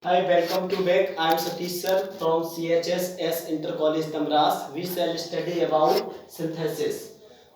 Hi, welcome to back. I am Satish sir from CHS Inter College Tamras. We shall study about synthesis.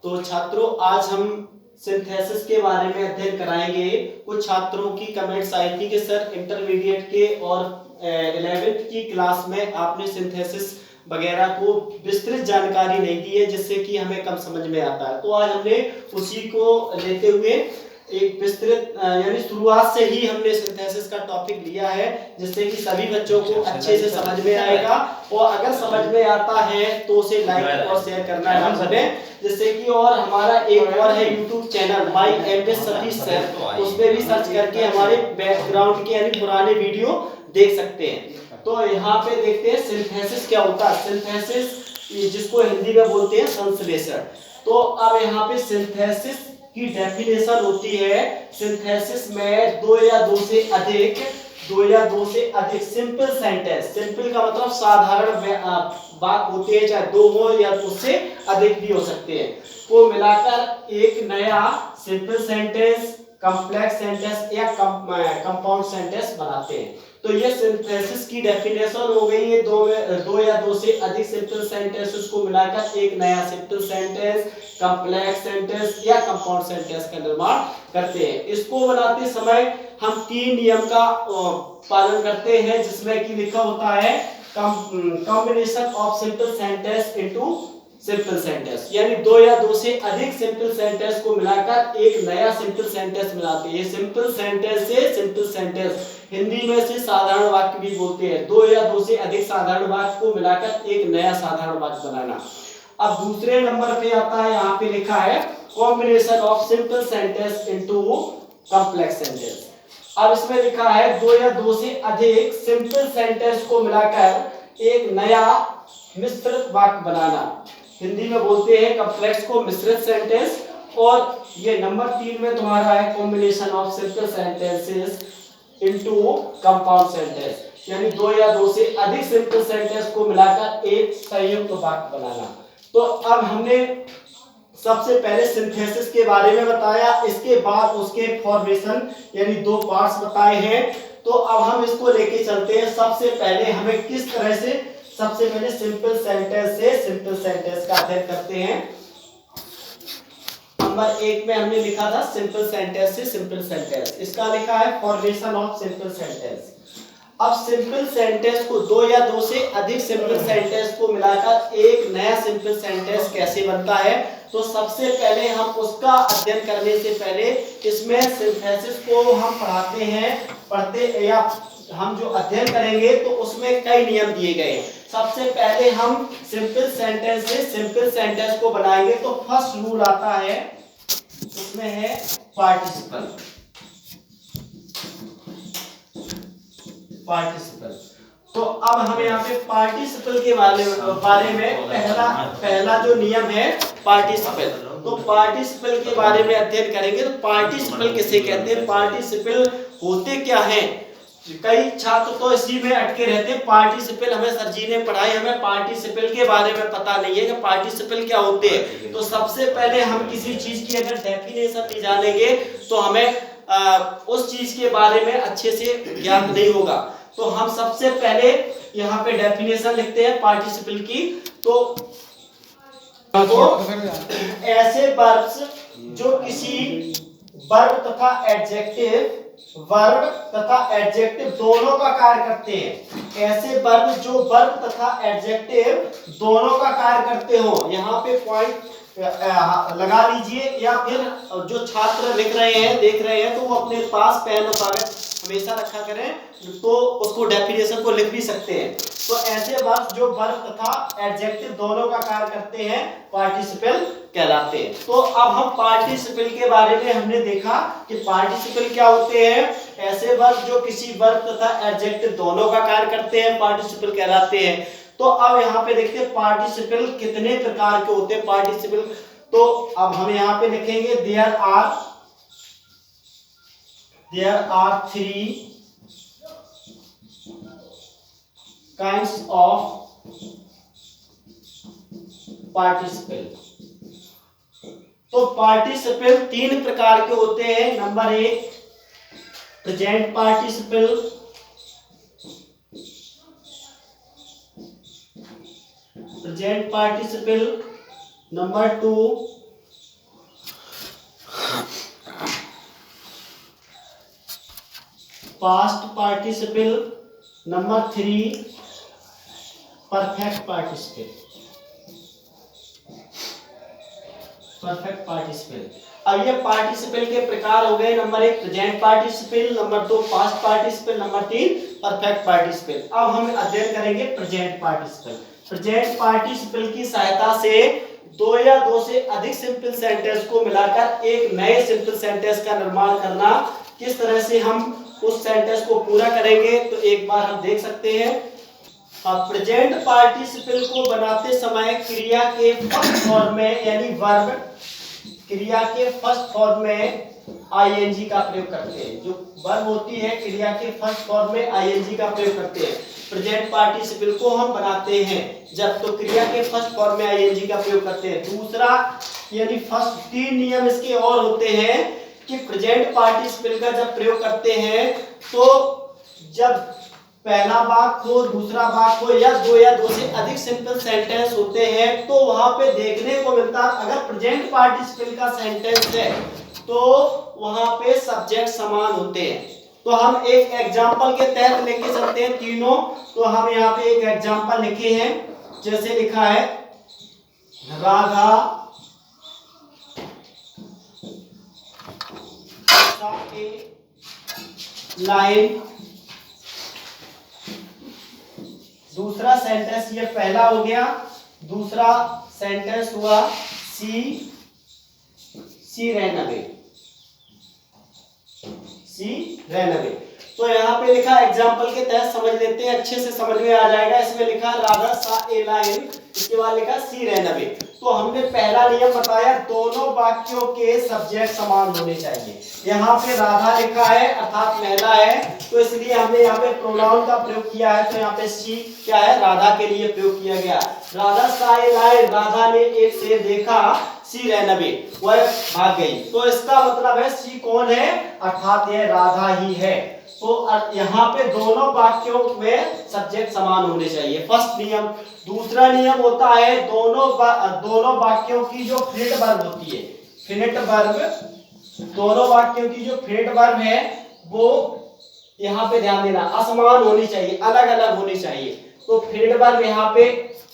तो छात्रों आज हम synthesis के बारे में अध्ययन कराएंगे। कुछ छात्रों की कमेंट्स आई थी कि सर इंटरमीडिएट के और 11th की क्लास में आपने सिंथेसिस वगैरह को विस्तृत जानकारी नहीं दी है जिससे कि हमें कम समझ में आता है। तो आज हमने उसी को लेते हुए एक विस्तृत यानी शुरुआत से ही हमने सिंथेसिस का टॉपिक लिया है जिससे कि सभी बच्चों को अच्छे से समझ में आएगा और अगर समझ में आता है तो उसे लाइक और शेयर करना है हमने जिससे कि और हमारा एक और है YouTube channel by MS Satish sir, उसमें भी सर्च करके हमारे बैकग्राउंड के यानी पुराने वीडियो देख सकते हैं। तो यहाँ पे देखते हैं सिंथेसिस क्या होता है। सिंथेसिस जिसको हिंदी में बोलते हैं संश्लेषण। तो अब यहाँ पे सिंथेसिस की डेफिनेशन होती है। सिंथेसिस में दो या दो से अधिक सिंपल सेंटेंस, सिंपल का मतलब साधारण बात होती है, चाहे दो हो या उससे अधिक भी हो सकते हैं, को मिलाकर एक नया सिंपल सेंटेंस, कॉम्प्लेक्स सेंटेंस या कंपाउंड सेंटेंस बनाते हैं। तो ये सिंथेसिस की डेफिनेशन हो गई है। दो या दो से अधिक सिंपल सेंटेंसेस को मिलाकर एक नया सिंपल सेंटेंस, कॉम्प्लेक्स सेंटेंस या कंपाउंड सेंटेंस का निर्माण करते हैं। इसको बनाते समय हम तीन नियम का पालन करते हैं जिसमें कि लिखा होता है combination of simple sentence into simple sentence, यानी दो या दो से अधिक सिंपल सेंटेंस को मिलाकर एक नया सिंपल सेंटेंस बनाते हैं। सिंपल सेंटेंस से सिंपल सेंटेंस हिंदी में से साधारण वाक्य भी बोलते हैं। दो या दो से अधिक साधारण वाक्य को मिलाकर एक नया साधारण वाक्य बनाना। अब दूसरे नंबर पे आता है, यहाँ पे लिखा है combination of simple sentence into complex sentence. अब इसमें लिखा है दो या दो से अधिक सिंपल सेंटेंस को मिलाकर एक नया मिश्रित वाक्य बनाना। हिंदी में बोलते हैं कॉम्प्लेक्स को मिश्रित सेंटेंस। और ये नंबर 3 में तुम्हारा है combination of simple sentences into compound sentence, यानी दो या दो से अधिक सिंपल सेंटेंस को मिलाकर एक संयुक्त वाक्य बनाना। तो अब हमने सबसे पहले सिंथेसिस के बारे में बताया, इसके बाद उसके फॉर्मेशन यानी दो पार्ट्स बताए हैं। तो अब हम इसको लेके चलते हैं। सबसे पहले हमें किस तरह से, सबसे पहले सिंपल सेंटेंस से सिंपल सेंटेंस का अध्ययन करते हैं। नंबर 1 में हमने लिखा था सिंपल सेंटेंस से सिंपल सेंटेंस, इसका लिखा है फॉर्मेशन ऑफ सिंपल सेंटेंस। अब सिंपल सेंटेंस को दो या दो से अधिक सिंपल सेंटेंस को मिलाकर एक नया सिंपल सेंटेंस कैसे बनता है, तो सबसे पहले हम उसका अध्ययन करने से पहले इसमें सिंथेसिस को हम पढ़ते या हम जो अध्ययन करेंगे तो उसमें कई नियम दिए गए हैं। सबसे पहले हम सिंपल सेंटेंस से सिंपल सेंटेंस को बनाएंगे तो फर्स्ट रूल आता है, इसमें है पार्टिसिपल। तो अब हम यहाँ पे पार्टिसिपल के बारे में पहला जो नियम है पार्टिसिपल। तो पार्टिसिपल के बारे में अध्ययन करेंगे। तो पार्टिसिपल किसे कहते हैं, पार्टिसिपल होते क्या हैं। कई छात्र तो इसी में अटके रहते हैं, पार्टिसिपल हमें सर जी ने पढ़ाई, हमें पार्टिसिपल के बारे में पता नहीं है कि पार्टिसिपल क्या होते हैं। तो सबसे पहले हम किसी चीज की अगर डेफिनेशन नहीं जानेंगे तो हमें उस चीज के बारे में अच्छे से ज्ञान नहीं होगा। तो हम सबसे पहले यहाँ पे डेफिनेशन लिखते हैं पार्टिसिपल की। तो ऐसे वर्ब्स जो किसी वर्ब तथा एडजेक्टिव दोनों का कार्य करते हैं। ऐसे वर्ब जो वर्ब तथा एडजेक्टिव दोनों का कार्य करते हो, यहाँ पे पॉइंट लगा लीजिए, या फिर जो छात्र लिख रहे हैं देख रहे हैं तो वो अपने पास पेन और कागज हमेशा रखा करें, तो उसको डेफिनेशन को लिख भी सकते हैं। तो ऐसे वर्ब जो वर्ब तथा एडजेक्टिव दोनों का कार्य करते हैं पार्टिसिपल कहलाते हैं। तो अब हम पार्टिसिपल के बारे में हमने देखा कि पार्टिसिपल क्या होते हैं। ऐसे वर्ब जो किसी वर्ब तथा एडजेक्टिव दोनों का कार्य करते हैं पार्टिसिपल कहलाते हैं। तो अब यहाँ पे देखते हैं पार्टिसिपल कितने प्रकार के होते हैं पार्टिसिपल। तो अब हम यहाँ पे लिखेंगे there are three kinds of participle. तो पार्टिसिपल तीन प्रकार के होते हैं। Number 1 present participle, present participle number 2, past participle number 3, perfect participle. Perfect participle. अब ये पार्टिसिपल के प्रकार हो गए, number 1 present participle, number 2 past participle, number 3 perfect participle. अब हम अध्ययन करेंगे प्रेजेंट पार्टिसिपल। प्रेजेंट पार्टिसिपल की सहायता से दो या दो से अधिक सिंपल सेंटेंस को मिलाकर एक नए सिंपल सेंटेंस का निर्माण करना। किस तरह से हम उस सेंटेंस को पूरा करेंगे तो एक बार हम देख सकते हैं। प्रेजेंट पार्टिसिपल को बनाते समय क्रिया के फर्स्ट फॉर्म में यानी वर्ब, क्रिया के फर्स्ट फॉर्म में आईएनजी का प्रयोग करते हैं। जो वर्ब होती है क्रिया के फर्स्ट फॉर्म में आईएनजी का प्रयोग करते हैं। प्रेजेंट पार्टिसिपल को हम बनाते हैं जब तो क्रिया के फर्स्ट फॉर्म में आईएनजी का प्रयोग करते हैं। दूसरा यानी फर्स्ट 3 नियम इसके और होते हैं कि प्रेजेंट पार्टिसिपल का जब प्रयोग करते हैं तो जब पहला वाक्य हो, दूसरा वाक्य हो या दो से अधिक सिंपल सेंटेंस होते हैं तो वहां पे देखने को मिलता है अगर प्रेजेंट पार्टिसिपल का सेंटेंस है तो वहां पे सब्जेक्ट समान होते हैं। तो हम एक एग्जांपल के तहत लेके चलते हैं तीनों। तो हम यहाँ पे एक एग्जांपल लिखे हैं, जैसे लिखा है राधा लाइन। दूसरा सेंटेंस ये पहला हो गया, दूसरा सेंटेंस हुआ सी रैन अवे। तो यहाँ पे लिखा एग्जाम्पल के तहत समझ लेते हैं, अच्छे से समझ में आ जाएगा। इसमें लिखा राधा सा ए लाइन, इसके बाद लिखा सी रैन अवे। तो हमने पहला नियम बताया दोनों वाक्यों के सब्जेक्ट समान होने चाहिए। यहाँ पे राधा लिखा है अर्थात महिला है तो इसलिए हमने यहाँ पे प्रोनाउन का प्रयोग किया है। तो यहाँ पे सी क्या है, राधा के लिए प्रयोग किया गया। राधा सा ए लाइन, राधा ने एक शेर देखा, सी रैन अवे, वह भाग गई। तो इसका मतलब है सी कौन है, अर्थात यह राधा ही है। तो यहाँ पे दोनों वाक्यों में सब्जेक्ट समान होने चाहिए, फर्स्ट नियम। दूसरा नियम होता है दोनों वाक्यों की जो फिनिट वर्ब होती है, फिनिट वर्ब, दोनों वाक्यों की जो फिनिट वर्ब है वो यहाँ पे ध्यान देना असमान होनी चाहिए, अलग अलग होनी चाहिए। तो फिनिट वर्ब यहाँ पे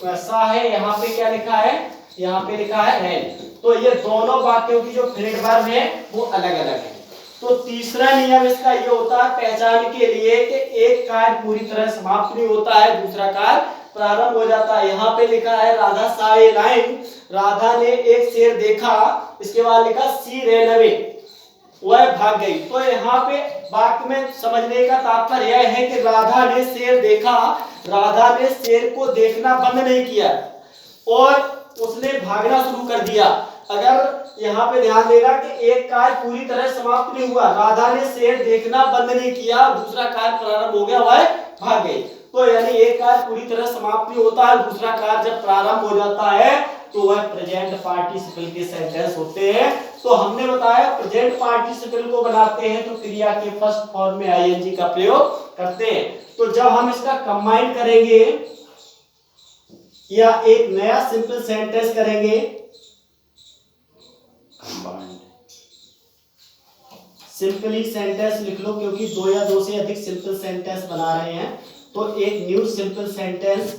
सा है, यहाँ पे क्या लिखा है, यहाँ पे लिखा है रैन। तो ये दोनों वाक्यों की जो फिनिट वर्ब है वो अलग अलग है। तो तीसरा नियम इसका ये होता है पहचान के लिए कि एक कार्य पूरी तरह समाप्त नहीं होता है, दूसरा कार्य प्रारंभ हो जाता है। यहाँ पे लिखा है राधा सा ए लाइन, राधा ने एक शेर देखा, इसके बाद लिखा सी रैन अवे, वह भाग गई। तो यहाँ पे वाक्य में समझने का तात्पर्य यह है कि राधा ने शेर देखा, राधा ने शेर को देखना बंद नहीं किया और उसने भागना शुरू कर दिया। अगर यहाँ पे ध्यान देना कि एक कार्य पूरी तरह समाप्त नहीं हुआ, राधा ने शेर देखना बंद नहीं किया, दूसरा कार्य प्रारंभ हो गया, वह भाग गई। तो यानी एक कार्य पूरी तरह समाप्त नहीं होता है, दूसरा कार्य जब प्रारंभ हो जाता है तो वह प्रेजेंट पार्टिसिपल के सेंटेंस होते हैं। तो हमने बताया प्रेजेंट पार्टिसिपल को बनाते हैं तो क्रिया के फर्स्ट फॉर्म में आईएनजी का प्रयोग करते हैं। तो जब हम इसका कंबाइन करेंगे या एक नया सिंपल सेंटेंस करेंगे, सिंपली सेंटेंस लिख लो क्योंकि दो या दो से अधिक सिंपल सेंटेंस बना रहे हैं तो एक न्यू सिंपल सेंटेंस,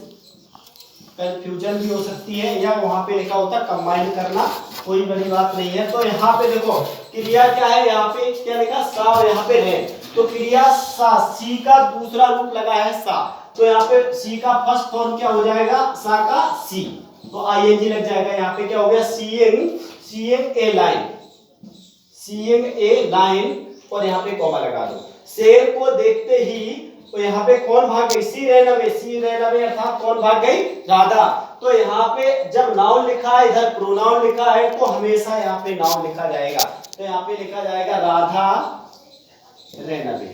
कंफ्यूजन भी हो सकती है या वहां पे लिखा होता कंबाइन करना, कोई बड़ी बात नहीं है। तो यहाँ पे देखो क्रिया क्या है, यहाँ पे क्या लिखा सा और यहाँ पे है। तो क्रिया सा, सी का दूसरा रूप लगा है सा, तो यहाँ पे सी का फर्स्ट फॉर्म क्या हो जाएगा, सा का सी, तो आईएनजी लग जाएगा। यहाँ पे क्या हो गया, seeing a line, seeing a line और यहाँ पे कॉमा लगा दो। शेर को देखते ही तो यहाँ पे कौन भाग गई, सी रैन अवे अर्थात कौन भाग गई, राधा। तो यहाँ पे जब नाउन लिखा है, इधर प्रोनाउन लिखा है तो हमेशा यहाँ पे नाउन लिखा जाएगा। तो यहाँ पे लिखा जाएगा राधा रैन अवे।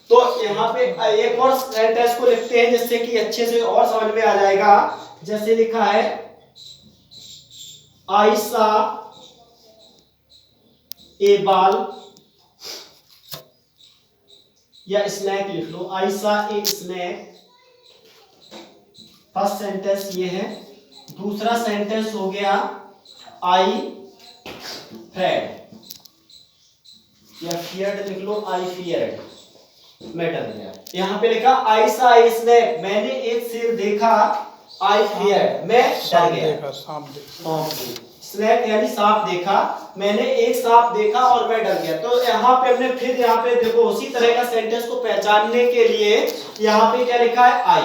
तो यहाँ पे एक और सेंटेंस को लिखते हैं जिससे कि अच्छे से और समझ में आ जाएगा। जैसे लिखा है आयशा ए बाल या स्नैक लिख लो, आई सा ए स्नैक। फर्स्ट सेंटेंस ये है। दूसरा सेंटेंस हो गया आई फेड या फियर्ड लिख लो, आई फियर्ड, मैं डर गया। यहाँ पे लिखा आई सा ए स्नैक, मैंने एक शेर देखा, आई फियर्ड, मैं डर गया। स्नैक यानी सांप देखा, मैंने एक सांप देखा और मैं डर गया। तो यहाँ पे हमने फिर यहाँ पे देखो उसी तरह का सेंटेंस को पहचानने के लिए यहाँ पे क्या लिखा है, आई।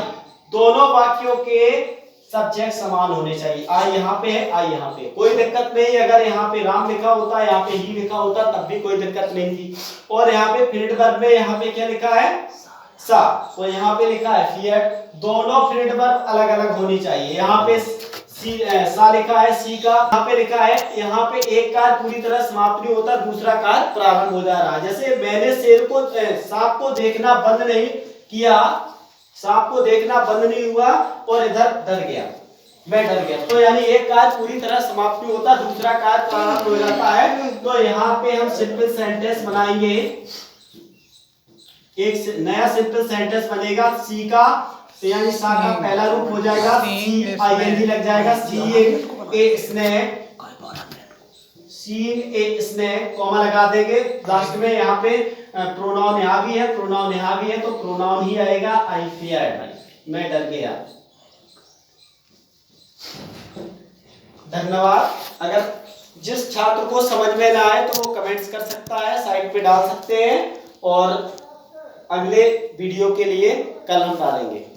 दोनों वाक्यों के सब्जेक्ट समान होने चाहिए। आई यहाँ पे है, आई यहाँ पे, कोई दिक्कत नहीं। अगर यहाँ पे राम लिखा होता, यहाँ पे ही लिखा होता, तब भी कोई दिक्कत नहीं थी। और यहाँ पे फ्रेंड वर्ब में यहाँ पे क्या लिखा है, सा, तो यहाँ पे लिखा है फियर। दोनों फ्रेंड वर्ब अलग अलग होनी चाहिए। यहाँ पे सा लिखा है, सी का यहाँ पे लिखा है। यहाँ पे एक कार्य पूरी तरह समाप्त नहीं होता, दूसरा कार्य प्रारंभ हो जा रहा है। जैसे मैंने शेर को सांप को देखना बंद नहीं किया, सांप को देखना बंद नहीं हुआ और इधर डर गया, मैं डर गया, तो यानी एक कार्य पूरी तरह समाप्त नहीं होता, दूसरा कार्य प्रारंभ हो जाता है। तो यहाँ पे हम सिंपल सेंटेंस बनाएंगे। एक नया सिंपल सेंटेंस बनेगा, सी का यानी सा का पहला रूप हो जाएगा, सी आई एन जी लग जाएगा, see a snake, seen a snake, comma लगा देंगे लास्ट में। यहाँ पे प्रोनाउन यहाँ भी है, प्रोनाउन यहाँ भी है, तो प्रोनाउन ही आएगा आई फियर्ड, मैं डर गया। धन्यवाद। अगर जिस छात्र को समझ में ना आए तो वो कमेंट्स कर सकता है, साइड पे डाल सकते हैं, और अगले वीडियो के लिए कल हम डालेंगे।